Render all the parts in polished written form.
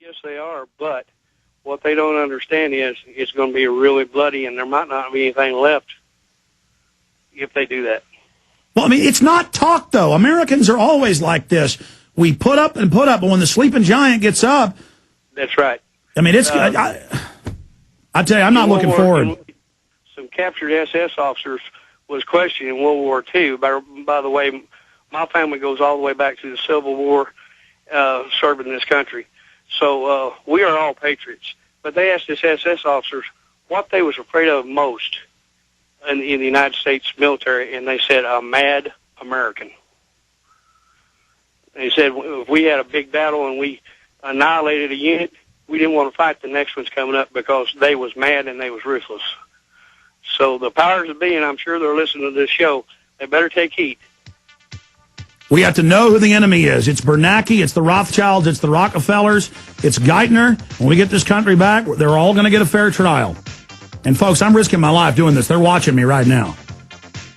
Yes, they are, but what they don't understand is it's going to be really bloody, and there might not be anything left if they do that. Well, I mean, it's not talk, though. Americans are always like this. We put up and put up, but when the sleeping giant gets up... That's right. I mean, it's... I tell you, I'm not looking forward. Some captured SS officers was questioned in World War II. By the way, my family goes all the way back to the Civil War, serving this country. So we are all patriots. But they asked this SS officers what they was afraid of most in the United States military, and they said, a mad American. They said, if we had a big battle and we annihilated a unit, we didn't want to fight the next ones coming up because they was mad and they was ruthless. So the powers that be, and I'm sure they're listening to this show, they better take heed. We have to know who the enemy is. It's Bernanke, it's the Rothschilds, it's the Rockefellers, it's Geithner. When we get this country back, they're all going to get a fair trial. And folks, I'm risking my life doing this. They're watching me right now.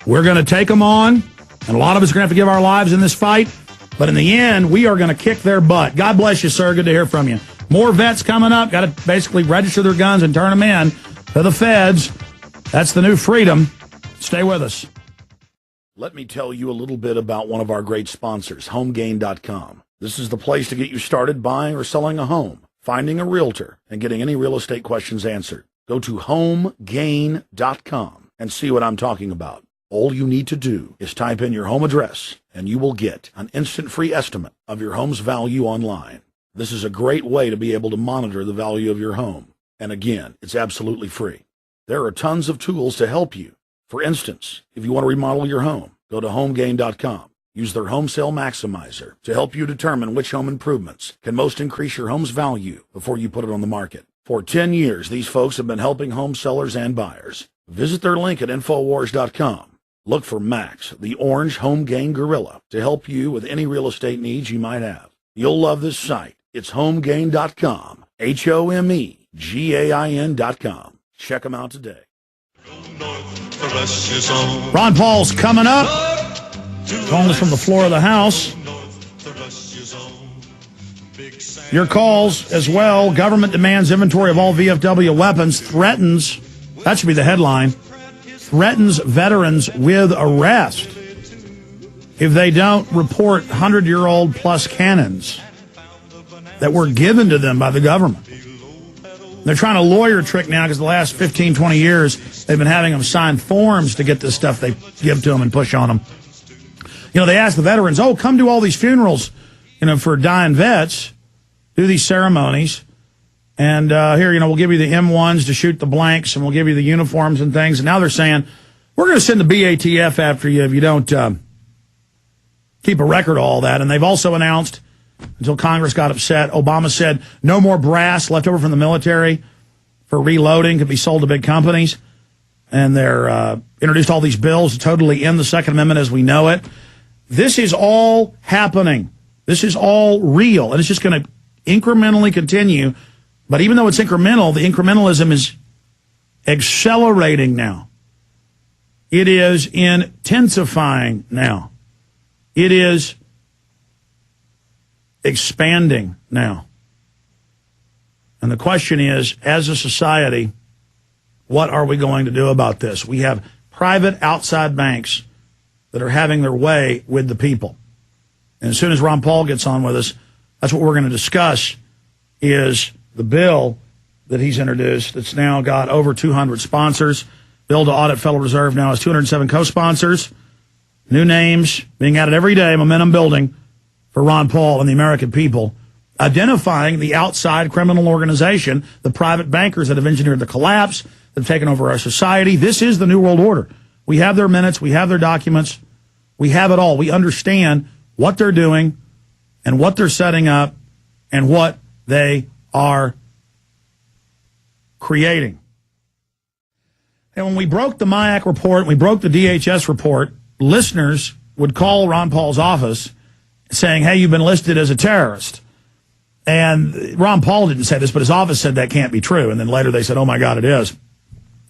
We're going to take them on, and a lot of us are going to have to give our lives in this fight. But in the end, we are going to kick their butt. God bless you, sir. Good to hear from you. More vets coming up. Got to basically register their guns and turn them in to the feds. That's the new freedom. Stay with us. Let me tell you a little bit about one of our great sponsors, HomeGain.com. This is the place to get you started buying or selling a home, finding a realtor, and getting any real estate questions answered. Go to HomeGain.com and see what I'm talking about. All you need to do is type in your home address, and you will get an instant free estimate of your home's value online. This is a great way to be able to monitor the value of your home. And again, it's absolutely free. There are tons of tools to help you. For instance, if you want to remodel your home, go to HomeGain.com. Use their Home Sale Maximizer to help you determine which home improvements can most increase your home's value before you put it on the market. For 10 years, these folks have been helping home sellers and buyers. Visit their link at Infowars.com. Look for Max, the orange Home Gain Gorilla, to help you with any real estate needs you might have. You'll love this site. It's HomeGain.com, HomeGain.com. Check them out today. Ron Paul's coming up. Calling us from the floor of the House. Your calls as well. Government demands inventory of all VFW weapons. Threatens, that should be the headline, threatens veterans with arrest if they don't report 100-year-old plus cannons that were given to them by the government. They're trying to lawyer trick now because the last 15, 20 years, they've been having them sign forms to get this stuff they give to them and push on them. You know, they ask the veterans, oh, come do all these funerals, for dying vets, do these ceremonies, and here, we'll give you the M1s to shoot the blanks, and we'll give you the uniforms and things. And now they're saying, we're going to send the BATF after you if you don't keep a record of all that. And they've also announced, until Congress got upset, Obama said no more brass left over from the military for reloading could be sold to big companies. And they're introduced all these bills to totally end the Second Amendment as we know it. This is all happening. This is all real. And it's just going to incrementally continue. But even though it's incremental, the incrementalism is accelerating now. It is intensifying now. It is expanding now. And the question is, as a society, what are we going to do about this? We have private outside banks that are having their way with the people. And as soon as Ron Paul gets on with us, that's what we're going to discuss, is the bill that he's introduced that's now got over 200 sponsors. Bill to audit Federal Reserve now has 207 co-sponsors. New names being added every day, momentum building for Ron Paul and the American people, identifying the outside criminal organization, the private bankers that have engineered the collapse, that have taken over our society. This is the New World Order. We have their minutes. We have their documents. We have it all. We understand what they're doing and what they're setting up and what they are creating. And when we broke the MIAC report, we broke the DHS report, listeners would call Ron Paul's office saying, hey, you've been listed as a terrorist. And Ron Paul didn't say this, but his office said that can't be true. And then later they said, oh, my God, it is.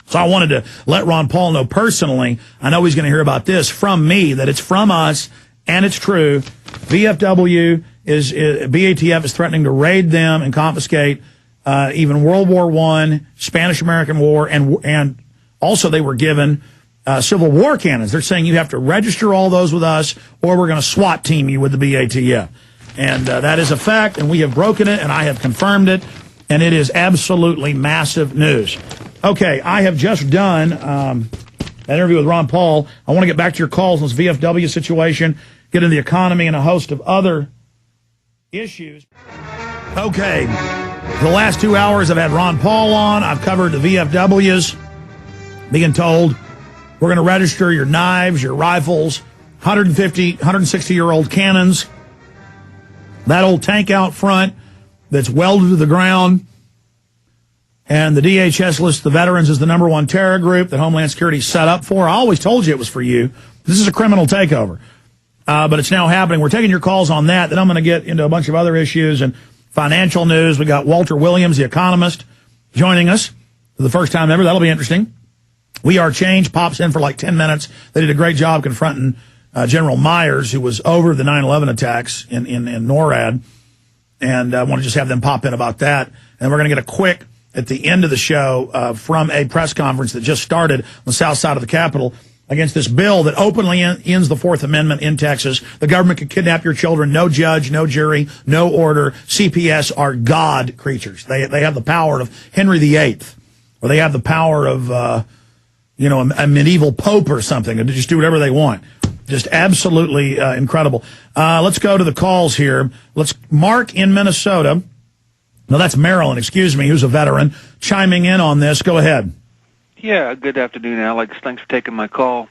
So I wanted to let Ron Paul know personally, I know he's going to hear about this from me, that it's from us and it's true. VFW BATF is threatening to raid them and confiscate even World War I, Spanish-American War, and also they were given Civil War cannons. They're saying you have to register all those with us, or we're going to SWAT team you with the BATF. And that is a fact, and we have broken it, and I have confirmed it, and it is absolutely massive news. Okay, I have just done an interview with Ron Paul. I want to get back to your calls on this VFW situation, get into the economy and a host of other issues. Okay, the last 2 hours I've had Ron Paul on. I've covered the VFWs, being told we're going to register your knives, your rifles, 160-year-old cannons, that old tank out front that's welded to the ground, and the DHS lists the veterans as the #1 terror group that Homeland Security set up for. I always told you it was for you. This is a criminal takeover. But it's now happening. We're taking your calls on that. Then I'm going to get into a bunch of other issues and financial news. We got Walter Williams, the economist, joining us for the first time ever. That'll be interesting. We Are Change pops in for like 10 minutes. They did a great job confronting General Myers, who was over the 9/11 attacks in NORAD. And I want to just have them pop in about that. And we're going to get a quick, at the end of the show, from a press conference that just started on the south side of the Capitol against this bill that openly ends the Fourth Amendment in Texas. The government can kidnap your children. No judge, no jury, no order. CPS are God creatures. They have the power of Henry VIII, or they have the power of, a medieval pope or something, and to just do whatever they want. Just absolutely incredible. Let's go to the calls here. Mark in Minnesota. No, that's Maryland, excuse me, who's a veteran, chiming in on this. Go ahead. Yeah, good afternoon, Alex. Thanks for taking my call.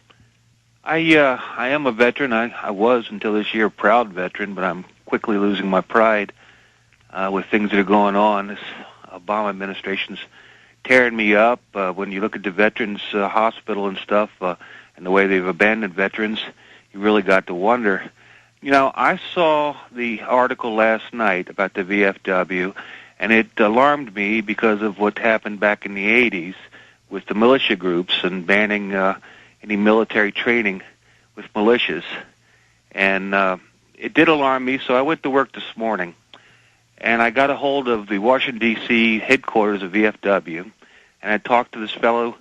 I am a veteran. I was until this year a proud veteran, but I'm quickly losing my pride with things that are going on. This Obama administration's tearing me up. When you look at the veterans hospital and stuff and the way they've abandoned veterans, you really got to wonder. You know, I saw the article last night about the VFW, and it alarmed me because of what happened back in the 80s with the militia groups and banning any military training with militias. And it did alarm me, so I went to work this morning, and I got a hold of the Washington, D.C. headquarters of VFW, and I talked to this fellow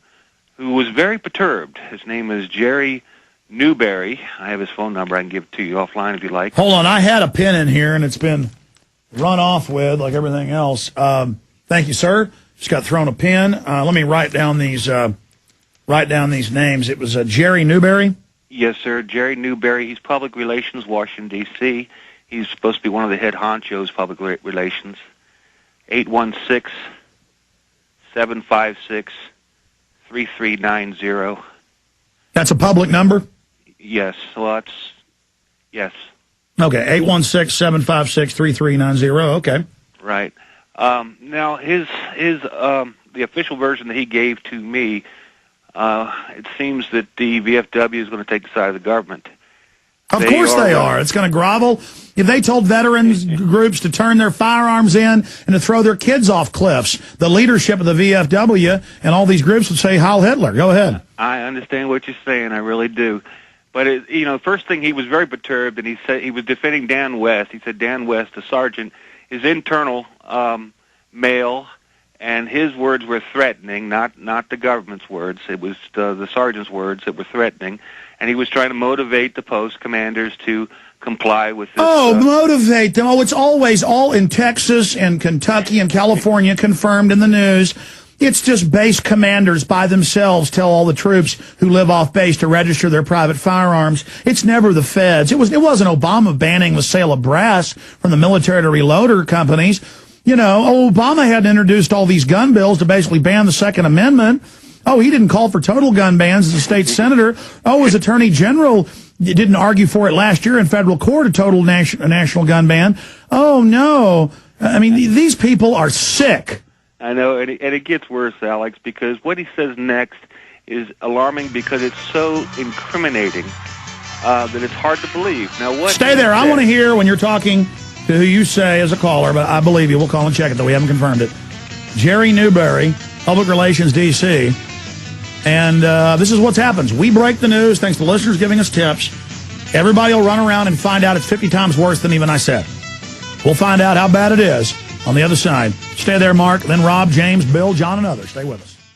who was very perturbed. His name is Jerry Newberry. I have his phone number. I can give it to you offline if you like. Hold on. I had a pen in here, and it's been run off with like everything else. Thank you, sir. Just got thrown a pen. Let me write down these names. It was Jerry Newberry? Yes, sir. Jerry Newberry. He's public relations, Washington, D.C. He's supposed to be one of the head honchos, public relations. 816-756-3390. That's a public number? Yes. Well, yes. Okay, 816-756-3390. Okay. Right. Now, the official version that he gave to me, it seems that the VFW is going to take the side of the government. Of course they are. It's going to grovel. If they told veterans groups to turn their firearms in and to throw their kids off cliffs, the leadership of the VFW and all these groups would say, Heil Hitler. Go ahead. I understand what you're saying. I really do. But, first thing, he was very perturbed, and he said he was defending Dan West. He said Dan West, the sergeant, is internal male, and his words were threatening, not the government's words. It was the sergeant's words that were threatening, and he was trying to motivate the post commanders to comply with this. Motivate them. It's always all in Texas and Kentucky and California confirmed in the news. It's just base commanders by themselves tell all the troops who live off base to register their private firearms. It's never the feds. It wasn't Obama banning the sale of brass from the military to reloader companies. Obama hadn't introduced all these gun bills to basically ban the Second Amendment. He didn't call for total gun bans as a state senator. His attorney general didn't argue for it last year in federal court, a total national gun ban. Oh, no. I mean, these people are sick. I know, and it gets worse, Alex, because what he says next is alarming because it's so incriminating that it's hard to believe. Now, what? Stay there. I want to hear when you're talking to who you say as a caller, but I believe you. We'll call and check it, though we haven't confirmed it. Jerry Newberry, Public Relations, D.C., and this is what happens. We break the news thanks to listeners giving us tips. Everybody will run around and find out it's 50 times worse than even I said. We'll find out how bad it is on the other side. Stay there, Mark. Then Rob, James, Bill, John, and others. Stay with us.